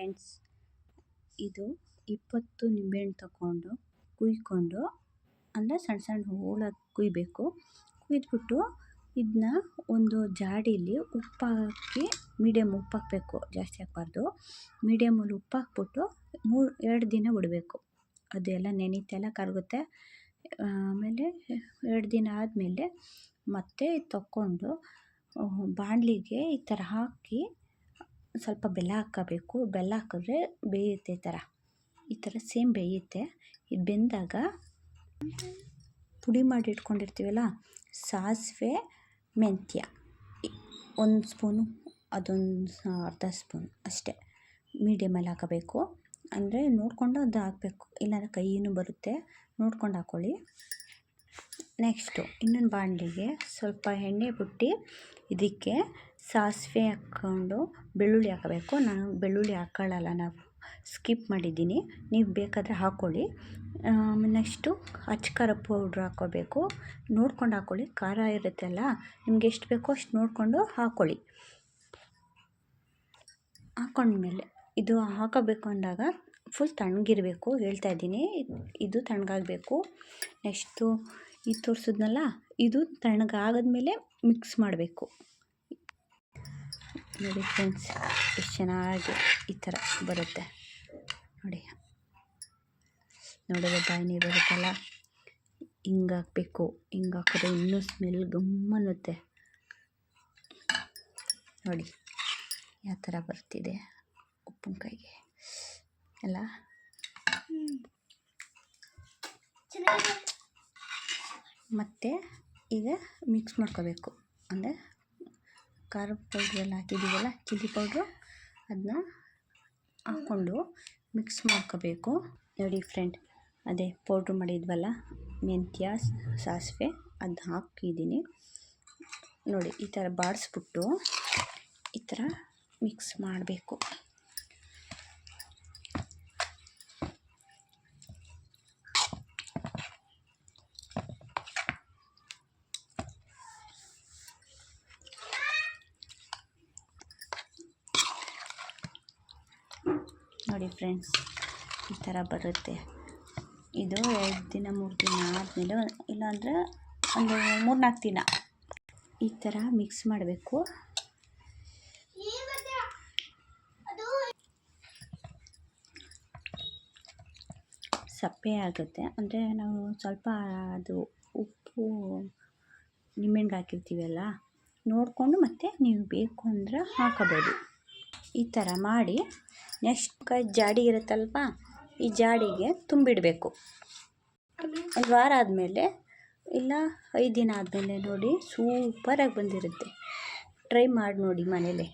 Friends, ಇದು 20 ನಿಂಬೆಹಣ್ಣು ತಗೊಂಡು ಕುಯ್ಕೊಂಡು, ಅಂದರೆ ಸಣ್ಣ ಸಣ್ಣ ಹೋಳಾಗಿ ಕುಯ್ಬೇಕು. ಕುಯ್ದುಬಿಟ್ಟು ಇದನ್ನ ಒಂದು ಜಾಡೀಲಿ ಉಪ್ಪು ಹಾಕಿ, ಮೀಡಿಯಮ್ ಉಪ್ಪು ಹಾಕಬೇಕು, ಜಾಸ್ತಿ ಹಾಕಬಾರ್ದು. ಮೀಡಿಯಮಲ್ಲಿ ಉಪ್ಪು ಹಾಕ್ಬಿಟ್ಟು 2 ದಿನ ಬಿಡಬೇಕು. ಅದೆಲ್ಲ ನೆನೀತೆಲ್ಲ ಕರಗುತ್ತೆ. ಆಮೇಲೆ 2 ದಿನ ಆದಮೇಲೆ ಮತ್ತೆ ತಗೊಂಡು ಬಾಣಲಿಗೆ ಈ ಥರ ಹಾಕಿ ಸ್ವಲ್ಪ ಬೆಲ್ಲ ಹಾಕ್ಕೋಬೇಕು. ಬೆಲ್ಲ ಹಾಕಿದ್ರೆ ಬೇಯುತ್ತೆ ಈ ಥರ ಸೇಮ್ ಬೇಯುತ್ತೆ. ಇದು ಬೆಂದಾಗ ಪುಡಿ ಮಾಡಿ ಇಟ್ಕೊಂಡಿರ್ತೀವಲ್ಲ, ಸಾಸಿವೆ, ಮೆಂತ್ಯ 1 ಸ್ಪೂನು, ಅದೊಂದು ಅರ್ಧ ಸ್ಪೂನ್ ಅಷ್ಟೇ ಮೀಡಿಯಮಲ್ಲಿ ಹಾಕಬೇಕು. ಅಂದರೆ ನೋಡಿಕೊಂಡು ಅದು ಹಾಕಬೇಕು, ಇಲ್ಲಾಂದರೆ ಕೈಯೂ ಬರುತ್ತೆ. ನೋಡ್ಕೊಂಡು ಹಾಕ್ಕೊಳ್ಳಿ. ನೆಕ್ಸ್ಟು ಇನ್ನೊಂದು ಬಾಣಲಿಗೆ ಸ್ವಲ್ಪ ಎಣ್ಣೆ ಬಿಟ್ಟು ಇದಕ್ಕೆ ಸಾಸಿವೆ ಹಾಕ್ಕೊಂಡು ಬೆಳ್ಳುಳ್ಳಿ ಹಾಕಬೇಕು. ನಾನು ಬೆಳ್ಳುಳ್ಳಿ ಹಾಕ್ಕೊಳ್ಳಲ್ಲ, ನಾವು ಸ್ಕಿಪ್ ಮಾಡಿದ್ದೀನಿ. ನೀವು ಬೇಕಾದರೆ ಹಾಕ್ಕೊಳ್ಳಿ. ನೆಕ್ಸ್ಟು ಖಾರ ಪೌಡ್ರ್ ಹಾಕ್ಕೋಬೇಕು. ನೋಡ್ಕೊಂಡು ಹಾಕ್ಕೊಳ್ಳಿ, ಖಾರ ಇರುತ್ತಲ್ಲ, ನಿಮ್ಗೆ ಎಷ್ಟು ಬೇಕೋ ಅಷ್ಟು ನೋಡಿಕೊಂಡು ಹಾಕ್ಕೊಳ್ಳಿ. ಹಾಕ್ಕೊಂಡ್ಮೇಲೆ ಇದು ಹಾಕೋಬೇಕು ಅಂದಾಗ ಫುಲ್ ತಣ್ಣಗಿರಬೇಕು, ಹೇಳ್ತಾ ಇದ್ದೀನಿ. ಇದು ತಣ್ಣಗಾಗಬೇಕು. ನೆಕ್ಸ್ಟು ಇದು ತೋರಿಸಿದ್ನಲ್ಲ, ಇದು ತಣ್ಣಗಾಗದ್ಮೇಲೆ ಮಿಕ್ಸ್ ಮಾಡಬೇಕು. ನೋಡಿ ಫ್ರೆಂಡ್ಸ್, ಎಷ್ಟು ಚೆನ್ನಾಗಿ ಈ ಥರ ಬರುತ್ತೆ ನೋಡಿ. ನೋಡಿದ್ರೆ ಬಾಯಿ ನೀರು ಬರುತ್ತಲ್ಲ, ಹಿಂಗೆ ಹಾಕಬೇಕು. ಹಿಂಗೆ ಹಾಕಿದ್ರೆ ಇನ್ನೂ ಸ್ಮೆಲ್ ಗಮ್ಮನ್ನುತ್ತೆ ನೋಡಿ. ಯಾವ ಥರ ಬರ್ತಿದೆ ಉಪ್ಪಿನಕಾಯಿಗೆ ಎಲ್ಲ. ಮತ್ತು ಈಗ ಮಿಕ್ಸ್ ಮಾಡ್ಕೋಬೇಕು. ಅಂದರೆ ಖಾರದ ಪೌಡ್ರೆಲ್ಲ ಹಾಕಿದ್ದೀವಲ್ಲ, ಚಿಲ್ಲಿ ಪೌಡ್ರು, ಅದನ್ನ ಹಾಕ್ಕೊಂಡು ಮಿಕ್ಸ್ ಮಾಡ್ಕೋಬೇಕು. ನೋಡಿ ಫ್ರೆಂಡ್, ಅದೇ ಪೌಡ್ರು ಮಾಡಿದ್ವಲ್ಲ, ಮೆಂತ್ಯ, ಸಾಸಿವೆ, ಅದನ್ನ ಹಾಕಿದ್ದೀನಿ ನೋಡಿ. ಈ ಥರ ಬಾಡಿಸ್ಬಿಟ್ಟು ಈ ಥರ ಮಿಕ್ಸ್ ಮಾಡಬೇಕು. ನೋಡಿ ಫ್ರೆಂಡ್ಸ್, ಈ ಥರ ಬರುತ್ತೆ. ಇದು 2 ದಿನ 3 ದಿನ ಆದಮೇಲೆ, ಇಲ್ಲಾಂದರೆ ಒಂದು 3-4 ದಿನ ಈ ಥರ ಮಿಕ್ಸ್ ಮಾಡಬೇಕು. ಸಪ್ಪೆ ಆಗುತ್ತೆ, ಅಂದರೆ ನಾವು ಸ್ವಲ್ಪ ಅದು ಉಪ್ಪು ನಿಂಬೆಹಣ್ಣಿಗೆ ಹಾಕಿರ್ತೀವಲ್ಲ, ನೋಡಿಕೊಂಡು ಮತ್ತೆ ನೀವು ಬೇಕು ಅಂದರೆ ಹಾಕೋಬೋದು. ಈ ಥರ ಮಾಡಿ ನೆಕ್ಸ್ಟ್ ಜಾಡಿ ಇರುತ್ತಲ್ವ, ಈ ಜಾಡಿಗೆ ತುಂಬಿಡಬೇಕು. 1 ವಾರ ಆದಮೇಲೆ ಇಲ್ಲ 5 ದಿನ ಆದಮೇಲೆ ನೋಡಿ, ಸೂಪರಾಗಿ ಬಂದಿರುತ್ತೆ. ಟ್ರೈ ಮಾಡಿ ನೋಡಿ ಮನೇಲಿ.